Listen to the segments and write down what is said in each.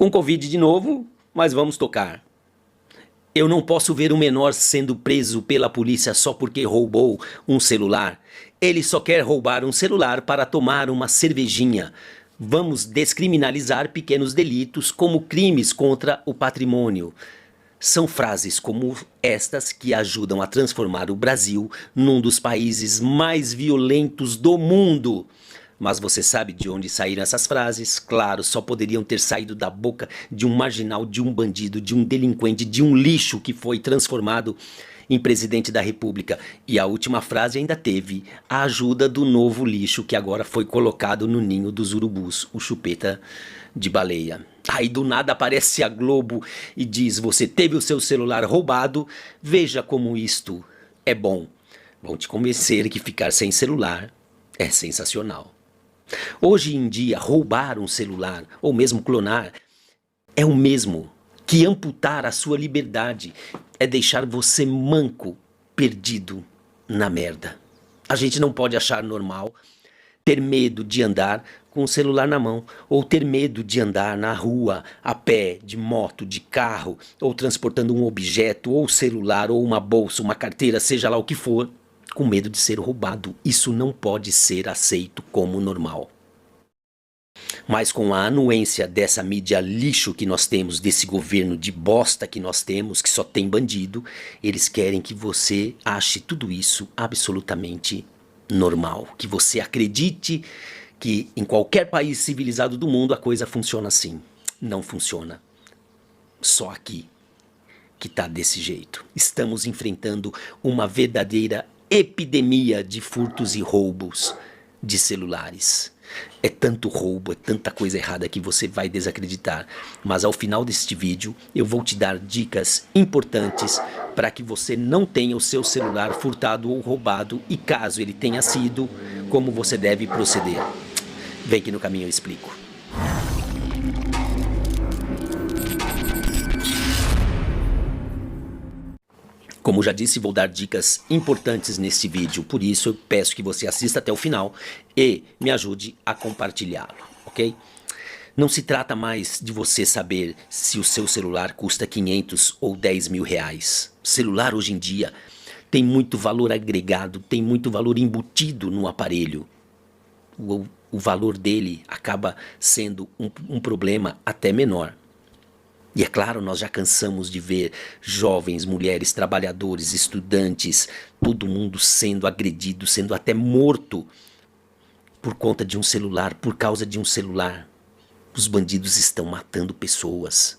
Com Covid de novo, mas vamos tocar. Eu não posso ver um menor sendo preso pela polícia só porque roubou um celular. Ele só quer roubar um celular para tomar uma cervejinha. Vamos descriminalizar pequenos delitos como crimes contra o patrimônio. São frases como estas que ajudam a transformar o Brasil num dos países mais violentos do mundo. Mas você sabe de onde saíram essas frases? Claro, só poderiam ter saído da boca de um marginal, de um bandido, de um delinquente, de um lixo que foi transformado em presidente da República. E a última frase ainda teve a ajuda do novo lixo que agora foi colocado no ninho dos urubus, o chupeta de baleia. Aí do nada aparece a Globo e diz: você teve o seu celular roubado, veja como isto é bom. Vão te convencer que ficar sem celular é sensacional. Hoje em dia, roubar um celular, ou mesmo clonar, é o mesmo que amputar a sua liberdade, é deixar você manco, perdido na merda. A gente não pode achar normal ter medo de andar com o celular na mão, ou ter medo de andar na rua, a pé, de moto, de carro, ou transportando um objeto, ou celular, ou uma bolsa, uma carteira, seja lá o que for, com medo de ser roubado. Isso não pode ser aceito como normal. Mas com a anuência dessa mídia lixo que nós temos, desse governo de bosta que nós temos, que só tem bandido, eles querem que você ache tudo isso absolutamente normal. Que você acredite que em qualquer país civilizado do mundo a coisa funciona assim. Não funciona. Só aqui que tá desse jeito. Estamos enfrentando uma verdadeira epidemia de furtos e roubos de celulares. É tanto roubo, é tanta coisa errada que você vai desacreditar. Mas ao final deste vídeo eu vou te dar dicas importantes para que você não tenha o seu celular furtado ou roubado, e caso ele tenha sido, como você deve proceder. Vem que no caminho eu explico. Como já disse, vou dar dicas importantes neste vídeo, por isso eu peço que você assista até o final e me ajude a compartilhá-lo, ok? Não se trata mais de você saber se o seu celular custa 500 ou 10 mil reais. Celular hoje em dia tem muito valor agregado, tem muito valor embutido no aparelho. O valor dele acaba sendo um problema até menor. E é claro, nós já cansamos de ver jovens, mulheres, trabalhadores, estudantes, todo mundo sendo agredido, sendo até morto por conta de um celular, por causa de um celular. Os bandidos estão matando pessoas.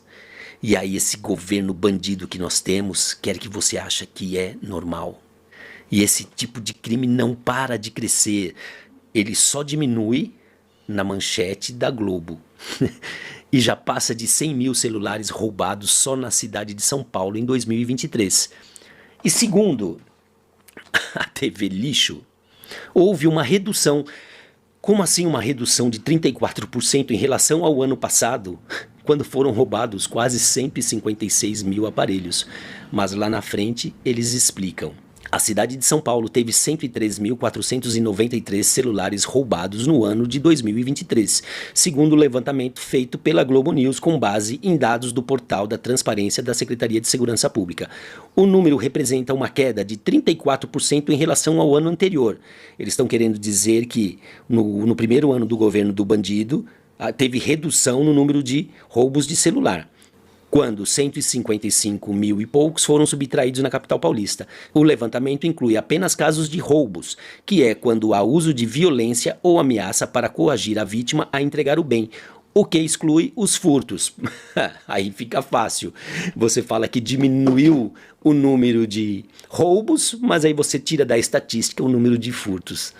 E aí esse governo bandido que nós temos quer que você ache que é normal. E esse tipo de crime não para de crescer. Ele só diminui na manchete da Globo. E já passa de 100 mil celulares roubados só na cidade de São Paulo em 2023. E segundo a TV Lixo, houve uma redução. Como assim uma redução de 34% em relação ao ano passado, quando foram roubados quase 156 mil aparelhos? Mas lá na frente eles explicam. A cidade de São Paulo teve 103.493 celulares roubados no ano de 2023, segundo o levantamento feito pela Globo News com base em dados do portal da Transparência da Secretaria de Segurança Pública. O número representa uma queda de 34% em relação ao ano anterior. Eles estão querendo dizer que no primeiro ano do governo do bandido, teve redução no número de roubos de celular, quando 155 mil e poucos foram subtraídos na capital paulista. O levantamento inclui apenas casos de roubos, que é quando há uso de violência ou ameaça para coagir a vítima a entregar o bem, o que exclui os furtos. Aí fica fácil. Você fala que diminuiu o número de roubos, mas aí você tira da estatística o número de furtos.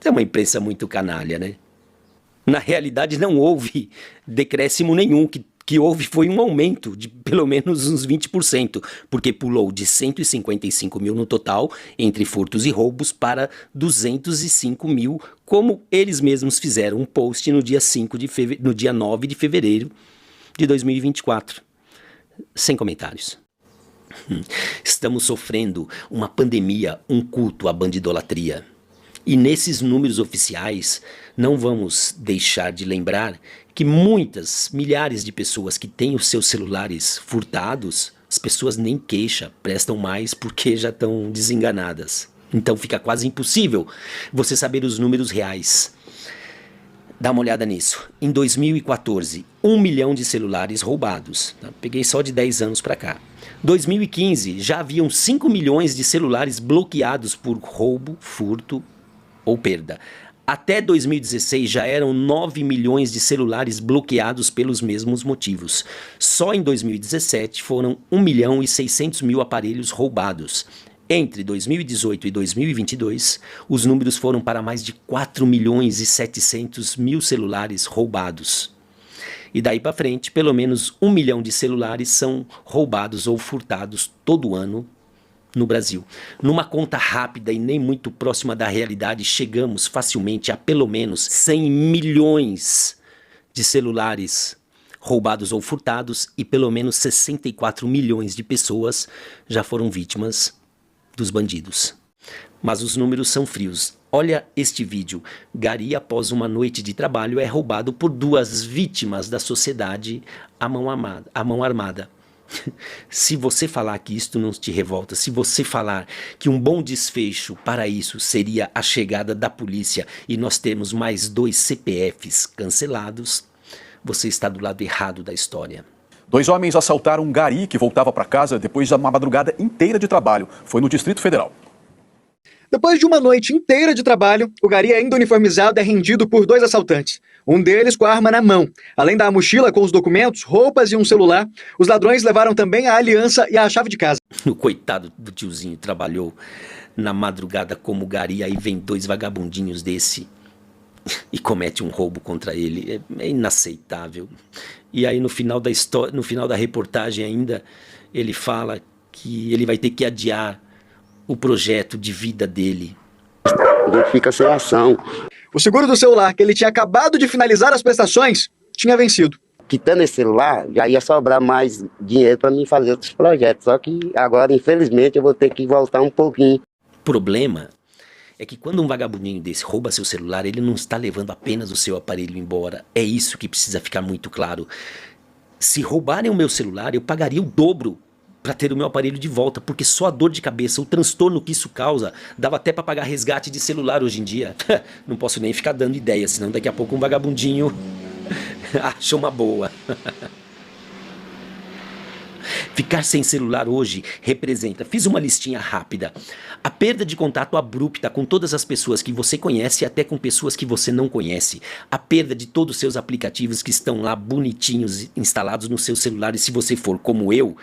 É uma imprensa muito canalha, né? Na realidade não houve decréscimo nenhum, que houve foi um aumento de pelo menos uns 20%, porque pulou de 155 mil no total, entre furtos e roubos, para 205 mil, como eles mesmos fizeram um post no dia 9 de fevereiro de 2024. Sem comentários. Estamos sofrendo uma pandemia, um culto à bandidolatria. E nesses números oficiais, não vamos deixar de lembrar que muitas, milhares de pessoas que têm os seus celulares furtados, as pessoas nem queixam, prestam mais porque já estão desenganadas. Então fica quase impossível você saber os números reais. Dá uma olhada nisso. Em 2014, 1 milhão de celulares roubados. Peguei só de 10 anos para cá. 2015, já haviam 5 milhões de celulares bloqueados por roubo, furto ou perda. Até 2016 já eram 9 milhões de celulares bloqueados pelos mesmos motivos. Só em 2017 foram 1 milhão e 600 mil aparelhos roubados. Entre 2018 e 2022, os números foram para mais de 4 milhões e 700 mil celulares roubados. E daí para frente, pelo menos 1 milhão de celulares são roubados ou furtados todo ano no Brasil. Numa conta rápida e nem muito próxima da realidade, chegamos facilmente a pelo menos 100 milhões de celulares roubados ou furtados e pelo menos 64 milhões de pessoas já foram vítimas dos bandidos. Mas os números são frios. Olha este vídeo. Gari, após uma noite de trabalho, é roubado por 2 vítimas da sociedade à mão armada. Se você falar que isto não te revolta, se você falar que um bom desfecho para isso seria a chegada da polícia e nós temos mais 2 CPFs cancelados, você está do lado errado da história. 2 homens assaltaram um gari que voltava para casa depois de uma madrugada inteira de trabalho. Foi no Distrito Federal. Depois de uma noite inteira de trabalho, o gari ainda uniformizado é rendido por 2 assaltantes. Um deles com a arma na mão. Além da mochila com os documentos, roupas e um celular, os ladrões levaram também a aliança e a chave de casa. O coitado do tiozinho trabalhou na madrugada como gari, aí vem 2 vagabundinhos desse e comete um roubo contra ele. É inaceitável. E aí no final da história, no final da reportagem ainda, ele fala que ele vai ter que adiar o projeto de vida dele. A gente fica sem ação. O seguro do celular, que ele tinha acabado de finalizar as prestações, tinha vencido. Quitando esse celular, já ia sobrar mais dinheiro para mim fazer outros projetos. Só que agora, infelizmente, eu vou ter que voltar um pouquinho. O problema é que quando um vagabundinho desse rouba seu celular, ele não está levando apenas o seu aparelho embora. É isso que precisa ficar muito claro. Se roubarem o meu celular, eu pagaria o dobro para ter o meu aparelho de volta, porque só a dor de cabeça, o transtorno que isso causa, dava até para pagar resgate de celular hoje em dia. Não posso nem ficar dando ideia, senão daqui a pouco um vagabundinho acha uma boa. Ficar sem celular hoje representa, fiz uma listinha rápida, a perda de contato abrupta com todas as pessoas que você conhece e até com pessoas que você não conhece, a perda de todos os seus aplicativos que estão lá bonitinhos instalados no seu celular, e se você for como eu,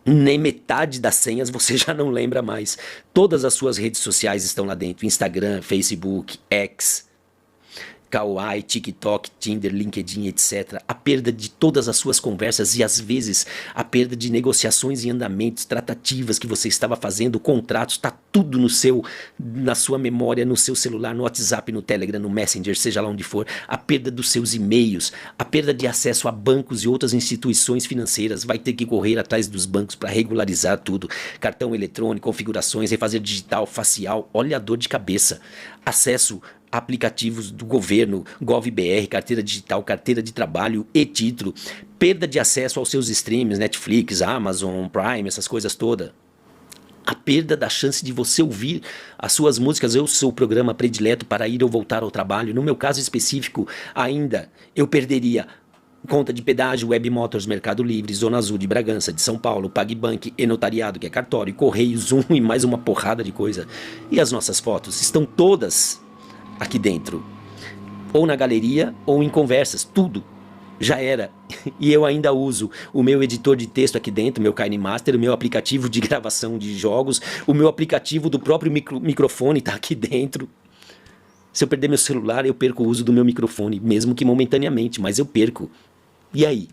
nem metade das senhas você já não lembra mais. Todas as suas redes sociais estão lá dentro, Instagram, Facebook, X, Kawaii, TikTok, Tinder, LinkedIn, etc. A perda de todas as suas conversas e às vezes a perda de negociações em andamentos, tratativas que você estava fazendo, contratos, está tudo na sua memória, no seu celular, no WhatsApp, no Telegram, no Messenger, seja lá onde for. A perda dos seus e-mails, a perda de acesso a bancos e outras instituições financeiras, vai ter que correr atrás dos bancos para regularizar tudo. Cartão eletrônico, configurações, refazer digital, facial, olha a dor de cabeça. Acesso a aplicativos do governo, GovBR, carteira digital, carteira de trabalho e título, perda de acesso aos seus streams, Netflix, Amazon, Prime, essas coisas todas. A perda da chance de você ouvir as suas músicas, o seu programa predileto para ir ou voltar ao trabalho. No meu caso específico, ainda, eu perderia conta de pedágio, Web Motors, Mercado Livre, Zona Azul de Bragança, de São Paulo, PagBank, e-notariado, que é cartório, Correios, e mais uma porrada de coisa. E as nossas fotos estão todas aqui dentro, ou na galeria, ou em conversas, tudo já era. E eu ainda uso o meu editor de texto aqui dentro, meu KineMaster, o meu aplicativo de gravação de jogos, o meu aplicativo do próprio microfone está aqui dentro. Se eu perder meu celular, eu perco o uso do meu microfone, mesmo que momentaneamente, mas eu perco. E aí?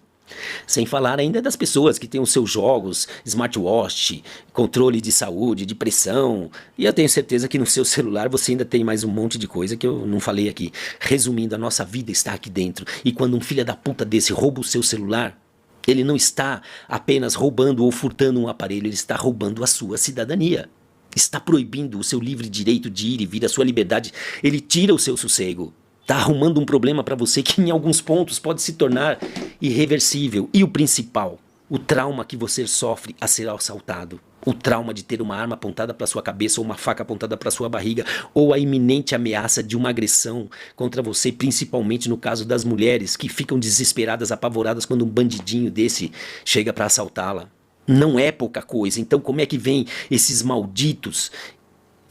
Sem falar ainda das pessoas que têm os seus jogos, smartwatch, controle de saúde, de pressão. E eu tenho certeza que no seu celular você ainda tem mais um monte de coisa que eu não falei aqui. Resumindo, a nossa vida está aqui dentro. E quando um filho da puta desse rouba o seu celular, ele não está apenas roubando ou furtando um aparelho, ele está roubando a sua cidadania. Está proibindo o seu livre direito de ir e vir, a sua liberdade. Ele tira o seu sossego. Tá arrumando um problema para você que em alguns pontos pode se tornar irreversível. E o principal, o trauma que você sofre a ser assaltado. O trauma de ter uma arma apontada para sua cabeça ou uma faca apontada para sua barriga, ou a iminente ameaça de uma agressão contra você, principalmente no caso das mulheres que ficam desesperadas, apavoradas quando um bandidinho desse chega para assaltá-la. Não é pouca coisa. Então como é que vem esses malditos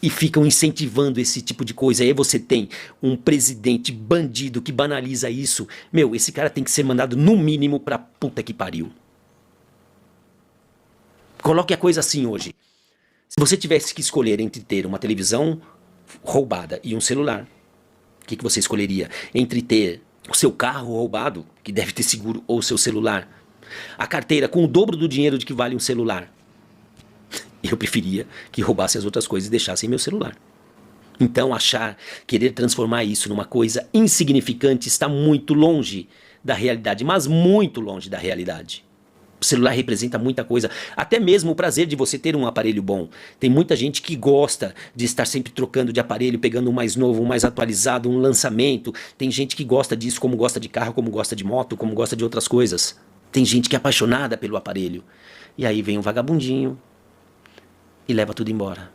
e ficam incentivando esse tipo de coisa? Aí você tem um presidente bandido que banaliza isso. Meu, esse cara tem que ser mandado no mínimo pra puta que pariu. Coloque a coisa assim hoje. Se você tivesse que escolher entre ter uma televisão roubada e um celular, o que você escolheria? Entre ter o seu carro roubado, que deve ter seguro, ou o seu celular? A carteira com o dobro do dinheiro de que vale um celular. Eu preferia que roubassem as outras coisas e deixassem meu celular. Então querer transformar isso numa coisa insignificante está muito longe da realidade, mas muito longe da realidade. O celular representa muita coisa, até mesmo o prazer de você ter um aparelho bom. Tem muita gente que gosta de estar sempre trocando de aparelho, pegando um mais novo, um mais atualizado, um lançamento. Tem gente que gosta disso, como gosta de carro, como gosta de moto, como gosta de outras coisas. Tem gente que é apaixonada pelo aparelho. E aí vem um vagabundinho e leva tudo embora.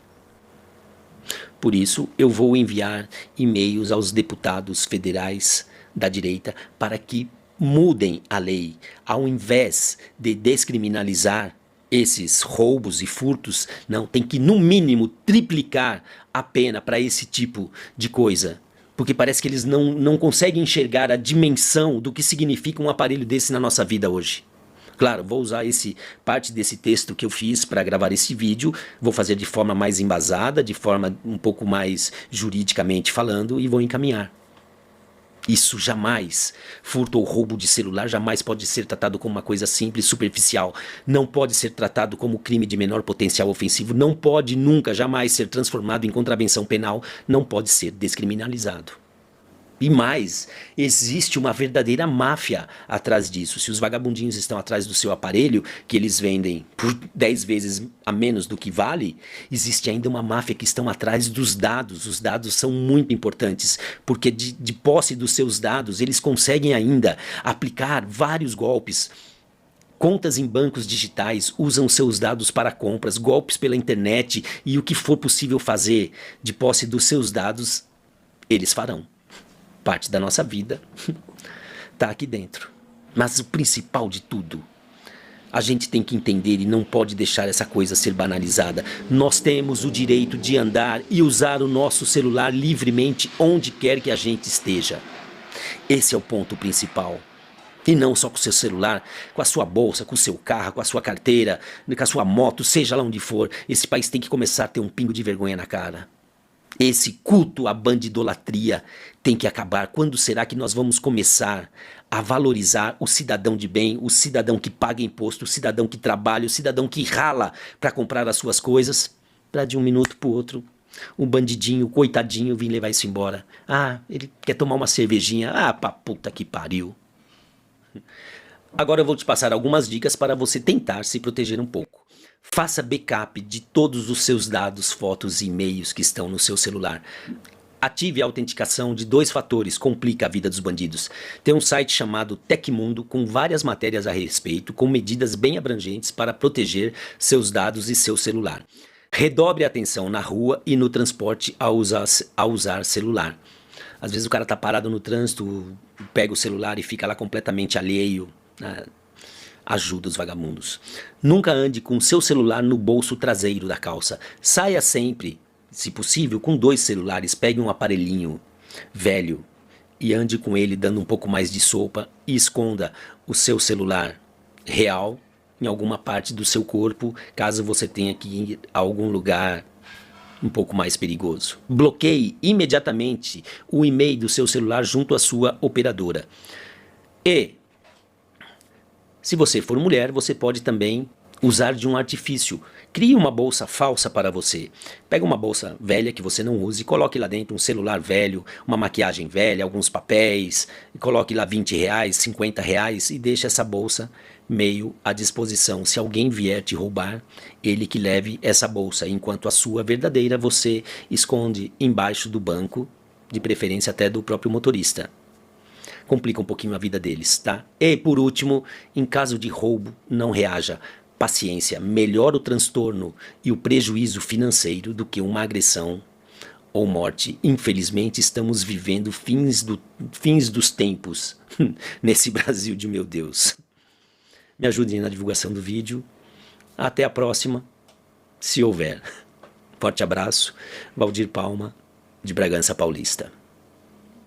Por isso, eu vou enviar e-mails aos deputados federais da direita para que mudem a lei. Ao invés de descriminalizar esses roubos e furtos, não, tem que no mínimo triplicar a pena para esse tipo de coisa. Porque parece que eles não conseguem enxergar a dimensão do que significa um aparelho desse na nossa vida hoje. Claro, vou usar parte desse texto que eu fiz para gravar esse vídeo, vou fazer de forma mais embasada, de forma um pouco mais juridicamente falando, e vou encaminhar. Isso jamais, furto ou roubo de celular, jamais pode ser tratado como uma coisa simples, superficial. Não pode ser tratado como crime de menor potencial ofensivo. Não pode nunca, jamais ser transformado em contravenção penal. Não pode ser descriminalizado. E mais, existe uma verdadeira máfia atrás disso. Se os vagabundinhos estão atrás do seu aparelho, que eles vendem por 10 vezes a menos do que vale, existe ainda uma máfia que estão atrás dos dados. Os dados são muito importantes, porque de posse dos seus dados, eles conseguem ainda aplicar vários golpes. Contas em bancos digitais, usam seus dados para compras, golpes pela internet e o que for possível fazer de posse dos seus dados, eles farão. Parte da nossa vida está aqui dentro. Mas o principal de tudo, a gente tem que entender e não pode deixar essa coisa ser banalizada. Nós temos o direito de andar e usar o nosso celular livremente onde quer que a gente esteja. Esse é o ponto principal. E não só com o seu celular, com a sua bolsa, com o seu carro, com a sua carteira, com a sua moto, seja lá onde for. Esse país tem que começar a ter um pingo de vergonha na cara. Esse culto à bandidolatria tem que acabar. Quando será que nós vamos começar a valorizar o cidadão de bem, o cidadão que paga imposto, o cidadão que trabalha, o cidadão que rala para comprar as suas coisas, para de um minuto para o outro, um bandidinho, coitadinho, vir levar isso embora. Ah, ele quer tomar uma cervejinha. Ah, pra puta que pariu. Agora eu vou te passar algumas dicas para você tentar se proteger um pouco. Faça backup de todos os seus dados, fotos e e-mails que estão no seu celular. Ative a autenticação de 2 fatores, complica a vida dos bandidos. Tem um site chamado Tecmundo com várias matérias a respeito, com medidas bem abrangentes para proteger seus dados e seu celular. Redobre a atenção na rua e no transporte ao usar celular. Às vezes o cara tá parado no trânsito, pega o celular e fica lá completamente alheio. Ajuda os vagabundos. Nunca ande com seu celular no bolso traseiro da calça. Saia sempre, se possível, com 2 celulares. Pegue um aparelhinho velho e ande com ele dando um pouco mais de sopa e esconda o seu celular real em alguma parte do seu corpo, caso você tenha que ir a algum lugar um pouco mais perigoso. Bloqueie imediatamente o e-mail do seu celular junto à sua operadora. E se você for mulher, você pode também usar de um artifício. Crie uma bolsa falsa para você. Pega uma bolsa velha que você não use e coloque lá dentro um celular velho, uma maquiagem velha, alguns papéis, e coloque lá R$20, R$50 e deixe essa bolsa meio à disposição. Se alguém vier te roubar, ele que leve essa bolsa, enquanto a sua verdadeira você esconde embaixo do banco de preferência até do próprio motorista. Complica um pouquinho a vida deles, tá? E por último, em caso de roubo, não reaja. Paciência, melhor o transtorno e o prejuízo financeiro do que uma agressão ou morte. Infelizmente, estamos vivendo fins dos tempos nesse Brasil de meu Deus. Me ajudem na divulgação do vídeo. Até a próxima, se houver. Forte abraço, Valdir Palma, de Bragança Paulista.